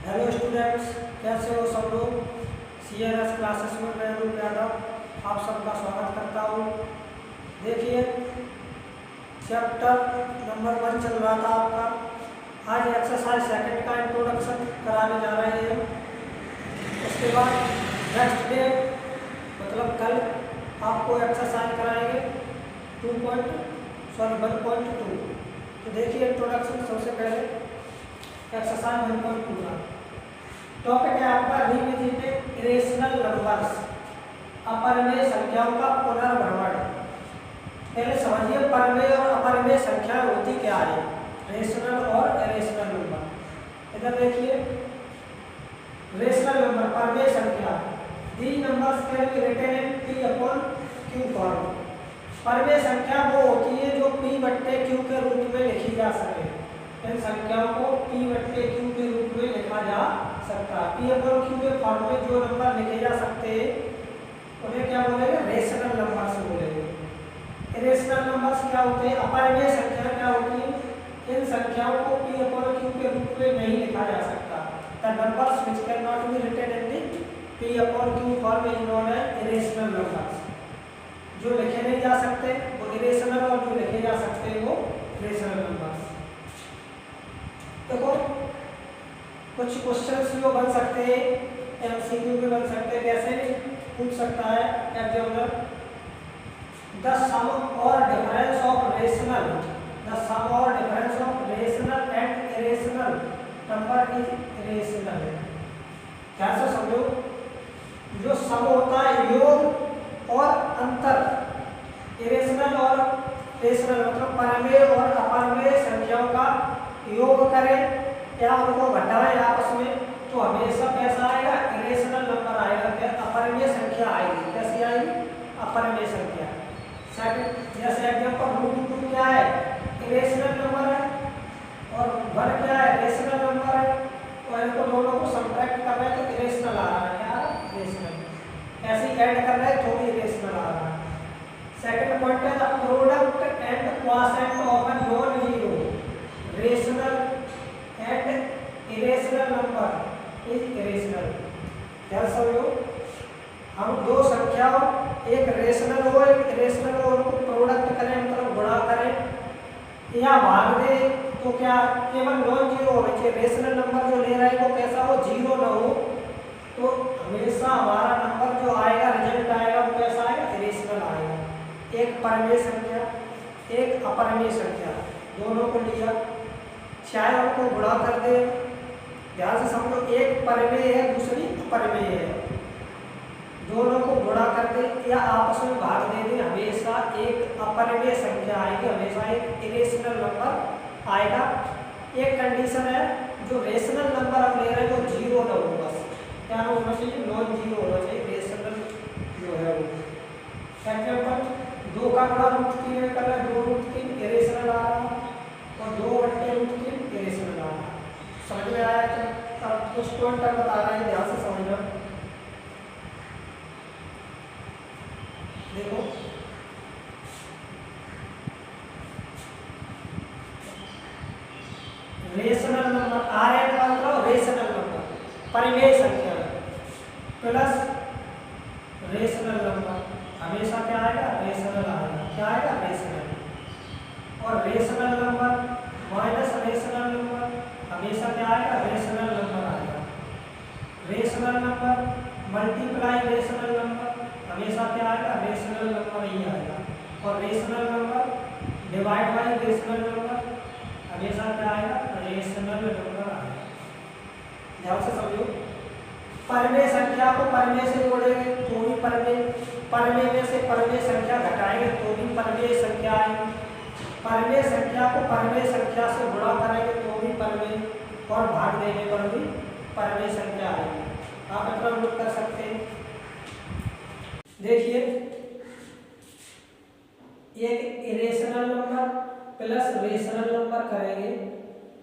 Hello students, कैसे हो सब लोग। CRS क्लासेस में मैं रूप यादव आप सबका स्वागत करता हूँ। देखिए, चैप्टर नंबर 1 चल रहा था आपका। आज एक्सरसाइज सेकंड का इंट्रोडक्शन कराने जा रहे हैं। उसके बाद नेक्स्ट डे मतलब कल आपको एक्सरसाइज कराएंगे 1.2। तो देखिए इंट्रोडक्शन सबसे पहले एक्सरसाइज 1.2 का टॉपिक है आपका रिविजिटेड इरेशनल नंबर्स, अपरिमेय संख्याओं का पुनर्भ्रमण। पहले समझिए परिमेय और अपरिमेय संख्या होती क्या है, रेशनल और इरेशनल नंबर। इधर देखिए, रेशनल नंबर परिमेय संख्या, the numbers can be written in P/Q form. परिमेय संख्या वो होती है जो P/Q के रूप में लिखी जा सके। इन संख्याओं को P/Q के रूप में लिखा जा सकता है। P/Q के फॉर्म में जो नंबर लिखे जा सकते हैं उन्हें क्या बोलेंगे, रेशनल नंबर्स बोलेंगे। इरेशनल नंबर्स क्या होते हैं, अपरिमेय संख्या क्या होती है, इन संख्याओं को P/Q के रूप में नहीं लिखा जा सकता। The numbers which can not be written in the P/Q form is known as irrational numbers. जो लिखे नहीं जा सकते वो इरेशनल और जो लिखे जा सकते हैं वो रेशनल नंबर्स। देखो, कुछ क्वेश्चंस जो बन सकते हैं, MCQ भी बन सकते हैं। कैसे पूछ सकता है एग्जामिनर, द सम और difference of rational and irrational number is irrational. क्या से समझो, जो सम होता है योग और अंतर, इरेशनल और रेशनल मतलब परिमेय और अपरिमेय संख्याओं का योग करें या उनको घटाएं आपस में, तो हमेशा कैसा आएगा, इरेशनल नंबर आएगा। क्या अपरिमेय संख्या आएगी, कैसी आएगी, अपरिमेय संख्या। सेकंड, जैसे एग्जांपल √2 क्या है, इरेशनल नंबर है, और 1 क्या है, रेशनल नंबर है। तो इनको दोनों को सब्ट्रैक्ट कर रहे हैं तो इरेशनल आ रहा है, क्या इरेशनल। ऐसे ऐड कर रहे हैं तो भी इरेशनल आ रहा है। सेकंड पॉइंट है the product and quotient of a non zero rational and irrational number is irrational. क्या समझो, हम दो संख्याओं, एक रेशनल हो एक इरेशनल हो, उनको प्रोडक्ट करें मतलब गुणा करें या भाग दें, तो क्या केवल नॉन जीरो होना चाहिए। रेशनल नंबर जो ले रहे हैं वो कैसा हो, जीरो ना हो, तो हमेशा हमारा नंबर जो आएगा, रिजल्ट आएगा वो कैसा आएगा, इरेशनल आएगा। एक परिमेय संख्या एक अपरिमेय संख्या दोनों को लिया, चाहे उनको गुणा कर दे, ध्यान से समझो, एक परिमेय है दूसरी अपरिमेय है, दोनों को गुणा कर दे या आपस में भाग दे दे, हमेशा एक अपरिमेय संख्या आएगी, हमेशा एक इरेशनल नंबर आएगा। एक कंडीशन है, जो रेशनल नंबर हम ले रहे हैं वो जीरो ना हो, बस क्या होना चाहिए, नॉन जीरो होना चाहिए, रेशनल जो है वो। एग्जांपल 2 का गुणा √3 में कर रहा है, 2√3 इरेशनल आ रहा है, और 2/√3 इरेशनल आ रहा है। समझ में आया? तो कुछ पॉइंट बता रहा है, ध्यान से समझना। देखो, रेशनल नंबर Rn मतलब रेशनल नंबर परिमेय संख्या प्लस रेशनल नंबर हमेशा क्या आएगा, रेशनल आएगा। क्या आएगा, रेशनल। और rational number minus rational number हमेशा क्या आएगा, रेशनल नंबर आएगा। Rational number multiply rational number हमेशा क्या आएगा, रेशनल नंबर ही आएगा। और rational number divide by rational number हमेशा क्या आएगा, रेशनल नंबर आएगा। ध्यान से समझो, परिमेय संख्या को परिमेय से जोड़ेंगे तो भी परिमेय में से परिमेय संख्या घटाएंगे तो भी परिमेय संख्या आएगी। परिमेय संख्या को परिमेय संख्या से गुणा करेंगे तो भी परिमेय, और भाग देने पर भी परिमेय संख्या आएगी। आप इतना नोट कर सकते हैं। देखिए, एक irrational number plus rational number करेंगे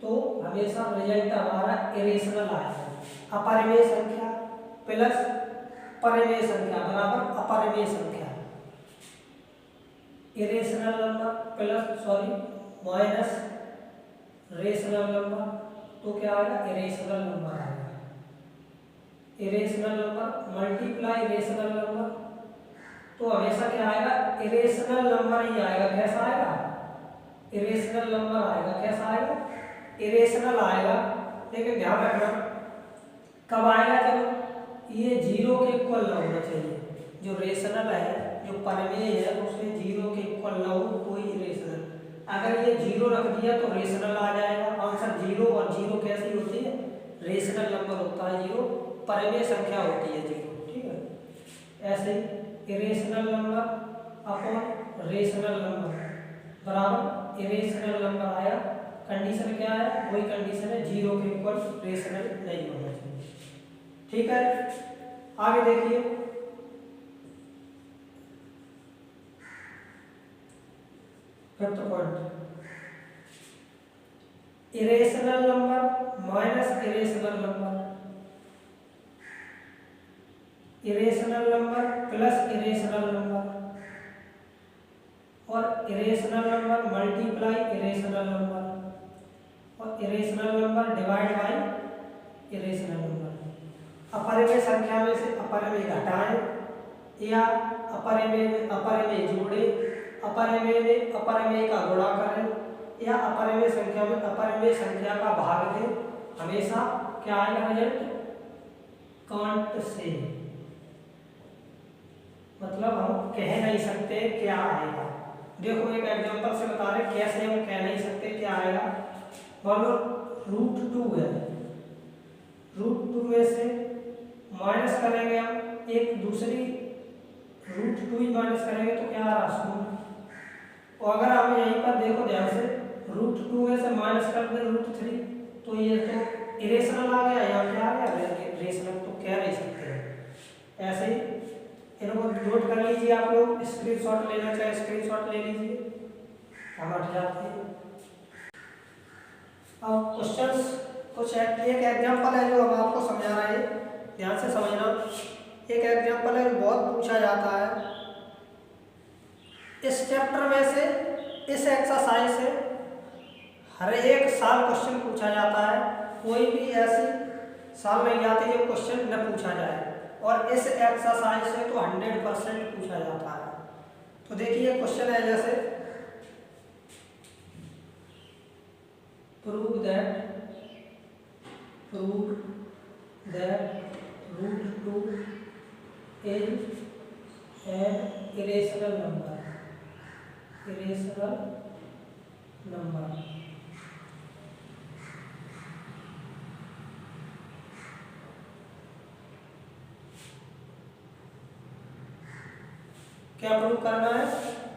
तो हमेशा रिजल्ट हमारा इरेशनल आएगा। अपरिमेय संख्या प्लस परिमेय संख्या बराबर अपरिमेय संख्या, irrational number minus rational number, तो क्या आएगा, इरेशनल नंबर आएगा। Irrational number multiply irrational number, तो हमेशा क्या आएगा, इरेशनल नंबर ही आएगा। कैसा आएगा, इरेशनल नंबर आएगा। कैसा आएगा, इरेशनल आएगा। लेकिन ध्यान रखना कब आएगा, जब ये 0 के इक्वल ना होना चाहिए। जो रेशनल है, जो परिमेय है, उसमें 0 के इक्वल ना हो तो ही इरेशनल। अगर ये 0 रख दिया तो रेशनल आ जाएगा। आंसर 0 और 0 कैसी होती है, रेशनल नंबर होता है 0, परिमेय संख्या होती है 0। ठीक है, ऐसे ही irrational number upon rational number बराबर इरेशनल नंबर आया। कंडीशन क्या है, वही कंडीशन है 0 के इक्वल रेशनल नहीं होना चाहिए। ठीक है, आगे देखिए, fifth point, irrational number minus irrational number, irrational number plus irrational number, और irrational number multiply irrational number, और irrational number divide by irrational number. अपरिमेय संख्या में से अपरिमेय घटाएं या अपरिमेय जोड़े, अपरिमेय में अपरिमेय का गुणा करें या अपरिमेय संख्या में अपरिमेय संख्या का भाग दें, हमेशा क्या आएगा रिजल्ट, कांट से। मतलब हम कह नहीं सकते क्या आएगा। देखो एक एग्जांपल से बता रहे कैसे हम कह नहीं सकते क्या आएगा। मान लो √2 है, √2 में से माइनस करेंगे हम एक दूसरी √2 ही माइनस करेंगे तो क्या आ रहा, 0। और अगर हम यहीं पर देखो ध्यान से, √2 में से माइनस कर दें √3 तो ये तो इरेशनल आ गया, यहाँ क्या आ गया, रेशनल। तो कह नहीं सकते। ऐसे ही इनको नोट कर लीजिए आप लोग, स्क्रीनशॉट लेना चाहे स्क्रीनशॉट ले लीजिए, हम हट जाते हैं। अब क्वेश्चंस कुछ एक एग्जांपल है जो हम आपको समझा रहे हैं, ध्यान से समझना। एक एग्जांपल है जो बहुत पूछा जाता है इस चैप्टर में से, इस एक्सरसाइज से हर एक साल क्वेश्चन पूछा जाता है। कोई भी ऐसी साल नहीं आती जब क्वेश्चन न पूछा जाए, और इस एक्सरसाइज से तो 100% पूछा जाता है। तो देखिए क्वेश्चन है जैसे, prove that √2 is an irrational number, irrational number। क्या प्रूव करना है,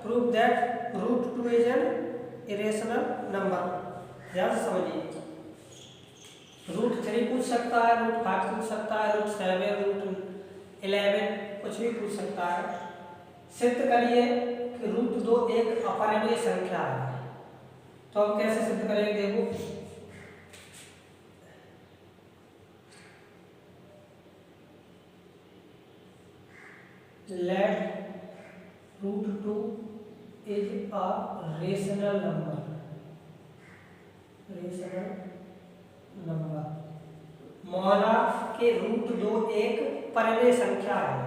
prove that √2 is an irrational number. ध्यान से समझिए, √3 पूछ सकता है, √5 पूछ सकता है, √7, √11 कुछ भी पूछ सकता है। सिद्ध करिए कि √2 एक अपरिमेय संख्या है। तो हम कैसे सिद्ध करेंगे, देखो let √2 is a rational number, rational number। माना कि √2 एक परिमेय संख्या है।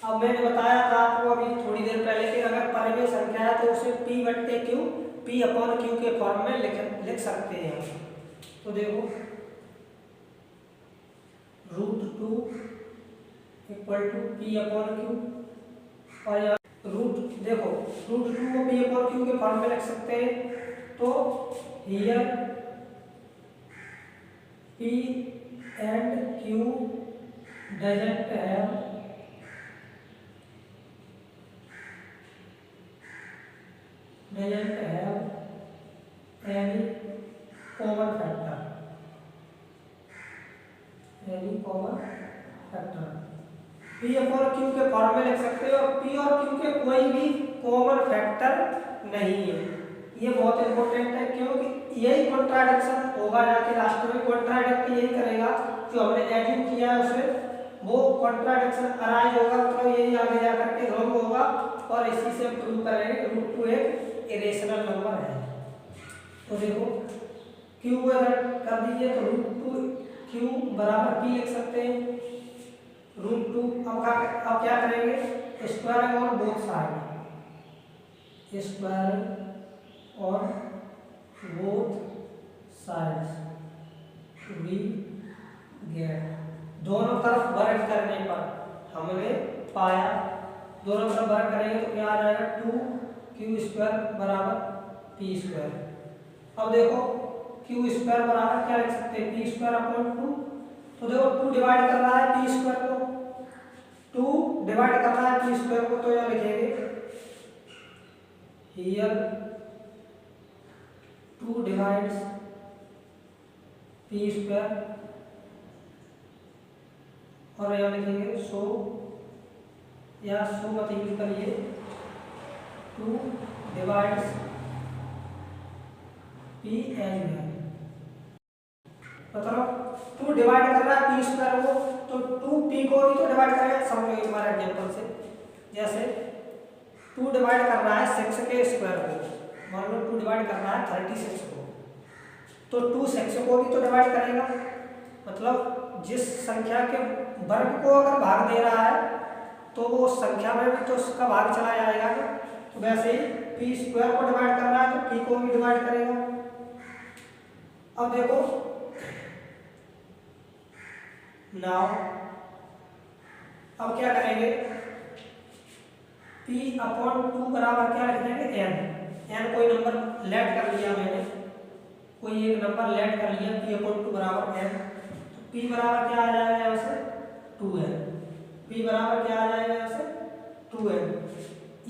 अब मैंने बताया था आपको अभी थोड़ी देर पहले कि अगर परिमेय संख्या है तो उसे P/Q, P/Q के फॉर्म में लिख सकते हैं। तो देखो √2 = P/Q, और यहाँ देखो √2 को P/Q के फॉर्म में लिख सकते हैं। तो here P and Q doesn't have any common factor, P/Q के फॉर्म में लिख सकते हो। P और Q के कोई भी कॉमन फैक्टर नहीं है। ये बहुत इंपॉर्टेंट है, क्योंकि यही कॉन्ट्राडिक्शन होगा जाके लास्ट में, कॉन्ट्राडिक्ट यही करेगा जो हमने एज्यूम किया है उसमें, वो कॉन्ट्राडिक्शन अराइज होगा, मतलब यही आगे जा करके रॉन्ग होगा। और इसी से प्रूव करेंगे √2 एक इरेशनल नंबर है। तो देखो Q अगर कर दीजिए तो √2 Q बराबर P लिख सकते हैं, रूट 2। अब क्या करेंगे, square on both side, square on both sides we get. दोनों तरफ वर्ग करने पर हमने पाया, दोनों तरफ वर्ग करेंगे तो क्या आ जाएगा, 2q² बराबर p²। अब देखो q² बराबर क्या लिख सकते हैं, p²/2। तो देखो 2 डिवाइड कर रहा है p² को, 2 डिवाइड कर रहा है p² को, तो यह लिखेंगे हियर 2 डिवाइड्स p², और यह लिखेंगे सो, या सो मत यूज करिए, 2 डिवाइड्स p एज है, मतलब 2 डिवाइड कर रहा है p² को, तो 2p को भी तो डिवाइड करेगा। समझो तुम्हारे एग्जांपल से, जैसे 2 डिवाइड कर रहा है 6 के स्क्वायर को, मान लो 2 डिवाइड कर रहा है 36 को, तो 2 6 को भी तो डिवाइड करेगा। मतलब जिस संख्या के वर्ग को अगर भाग दे रहा है तो वो संख्या में भी तो उसका भाग चला जाएगा ना। तो वैसे ही p² को डिवाइड कर रहा है तो p को भी डिवाइड करेगा। अब देखो नाउ, अब क्या करेंगे, p/2 बराबर क्या लिख देंगे, n कोई नंबर लेट कर लिया मैंने, कोई एक नंबर लेट कर लिया, p/2 बराबर n। तो p बराबर क्या आ जाएगा यहाँ से, 2n। p बराबर क्या आ जाएगा यहाँ से, 2n।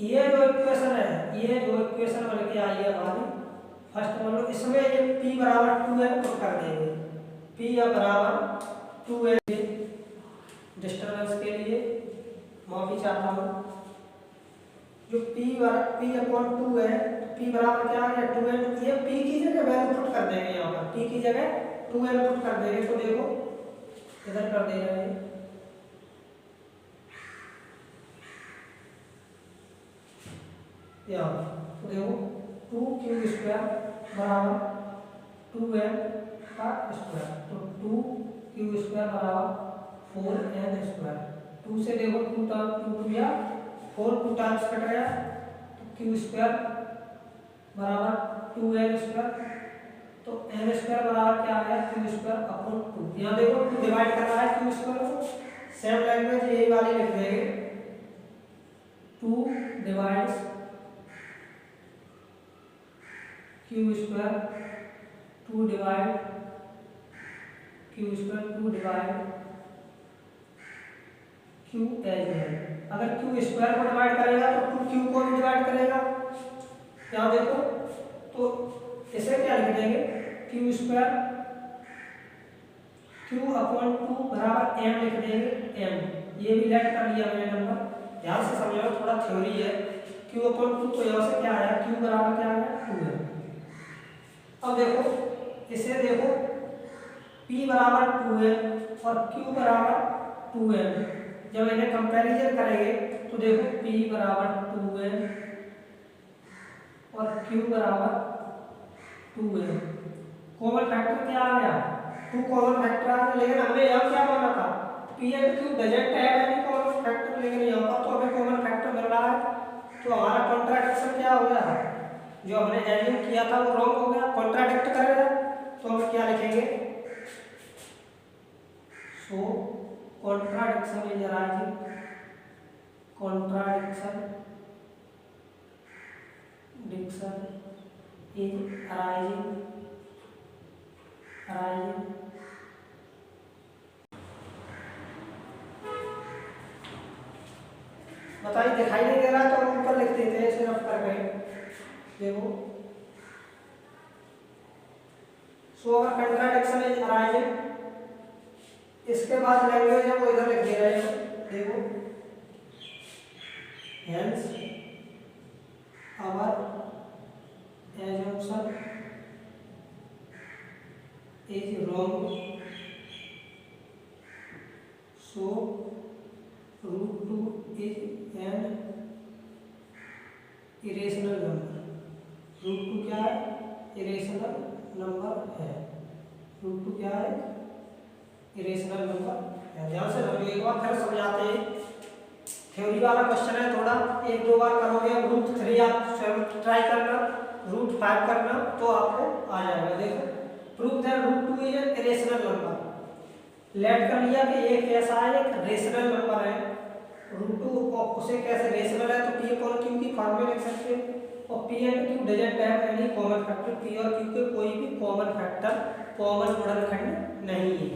ये जो इक्वेशन है, ये जो इक्वेशन बन के आई है हमारी फर्स्ट मान लो, इसमें ये p बराबर 2n पुट कर देंगे, p बराबर 2n। डिस्टर्बेंस के लिए माफी चाहता हूँ। जो p/2 है, p बराबर क्या आ गया, 2n। ये p की जगह वैल्यू पुट कर देंगे, यहाँ पर p की जगह 2n पुट कर देंगे। तो देखो इधर कर दे रहे हैं, तो देखो 2q² बराबर 2n का स्क्वायर, तो 2q² बराबर 4n²। 2 से देखो 2 टाइम 2 या 4, 2 टाइम्स कट गया, तो q² बराबर 2n²। तो n² बराबर क्या आया, q²/2। यहाँ देखो 2 डिवाइड कर रहा है q² को, सेम लैंग्वेज यही वाली लिख देंगे, 2 divides q², 2 divide q², 2 divide q एज है। अगर q² को डिवाइड करेगा तो 2q को भी डिवाइड करेगा। यहाँ देखो तो इसे क्या लिख देंगे, q² q/2 बराबर m लिख देंगे, m। ये भी लेट कर लिया मैंने नंबर, ध्यान से समझो, थोड़ा थ्योरी है। q/2 तो यहाँ से क्या आया, q बराबर क्या आया, 2n। अब देखो इसे देखो, p बराबर 2n और q बराबर 2n, जब इन्हें कंपैरिजन करेंगे तो देखो p बराबर 2n और q बराबर 2n, कॉमन फैक्टर क्या आ गया, 2 कॉमन फैक्टर आ गया। लेकिन हमें यहाँ क्या माना था, p and q doesn't have any common factor, लेकिन यहाँ पर तो हमें कॉमन फैक्टर मिल रहा है। तो हमारा कॉन्ट्राडिक्शन क्या हो गया, जो हमने एज्यूम किया था वो रॉन्ग हो गया, कॉन्ट्राडिक्ट करेगा। तो हम क्या लिखेंगे, so contradiction is arising, contradiction is arising बताइए, दिखाई नहीं दे रहा तो हम ऊपर लिख देते हैं इसे रफ करके। देखो सो अगर कंट्राडिक्शन इज अराइजिंग, इसके बाद लैंग्वेज है वो इधर लिख दे रहे हैं। देखो hence our assumption is wrong, so √2 is an irrational number। √2 क्या है, इरेशनल नंबर है। √2 क्या है, इरेशनल नंबर ध्यान से समझो, एक बार फिर समझाते हैं। थ्योरी वाला क्वेश्चन है, थोड़ा एक दो बार करोगे, √3 आप स्वयं ट्राई करना, √5 करना तो आपको आ जाएगा। देखो, prove that √2 is an irrational number. Let कर लिया कि एक ऐसा है, एक रेशनल नंबर है। √2 उसे कैसे रेशनल है तो P/Q की फॉर्म में लिख सकते हैं। और P and Q doesn't have any common factor. P और Q के कोई भी कॉमन फैक्टर, कॉमन गुणनखंड नहीं है।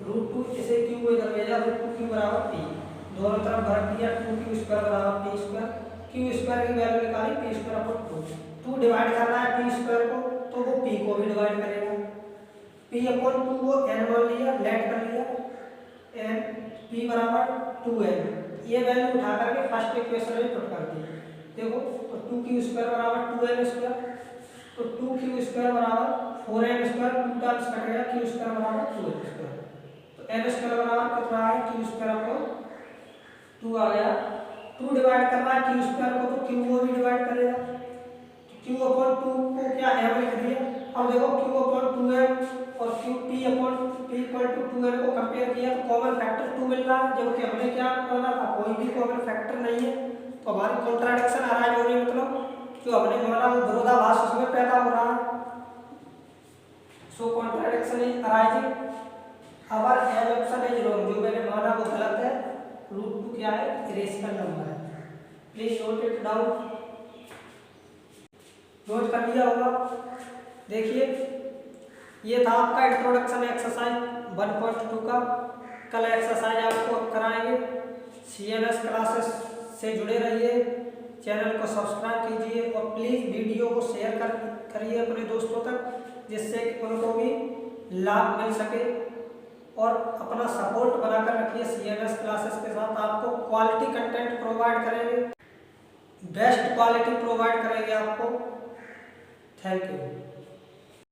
√2 इसे Q को इधर भेजा, √2Q बराबर P, दोनों तरफ भर दिया, 2Q² बराबर P²। Q² की वैल्यू निकाली, P²/2। 2 डिवाइड करना है P² को तो वो P को भी डिवाइड करेगा। P/2 को n मान लिया, लेट कर लिया, n P बराबर 2n। ये वैल्यू उठा करके फर्स्ट इक्वेशन में पुट कर दी। देखो, तो 2Q² बराबर 2n², तो 2Q² बराबर 4n², 2 टाइम्स कट गया, Q² बराबर 2n²। तो n² बराबर कितना है, Q²/2 आ गया। 2 डिवाइड करना है Q² को तो Q को भी डिवाइड करेगा। Q/2 को क्या m लिख दिया। अब देखो Q/2m और P/2n को कंपेयर किया तो कॉमन फैक्टर 2 मिल रहा है, जबकि हमने क्या माना था, कोई भी कॉमन फैक्टर नहीं है। तो हमारी कॉन्ट्राडिक्शन अराइज हो रही है, मतलब जो हमने माना वो विरोधाभास उसमें पैदा हो रहा है। So contradiction is arising, our assumption is wrong. जो मैंने माना वो गलत है। √2 क्या है, इरेशनल नंबर है। Please note it down. Note कर लिया होगा। देखिए, ये था आपका इंट्रोडक्शन एक्सरसाइज 1.2 का। कल एक्सरसाइज आपको कराएंगे। CNS क्लासेस से जुड़े रहिए, चैनल को सब्सक्राइब कीजिए और प्लीज़ वीडियो को शेयर करिए अपने दोस्तों तक, जिससे कि उनको भी लाभ मिल सके। और अपना सपोर्ट बनाकर रखिए CNS क्लासेस के साथ। आपको क्वालिटी कंटेंट प्रोवाइड करेंगे, बेस्ट क्वालिटी प्रोवाइड करेंगे आपको। Thank you.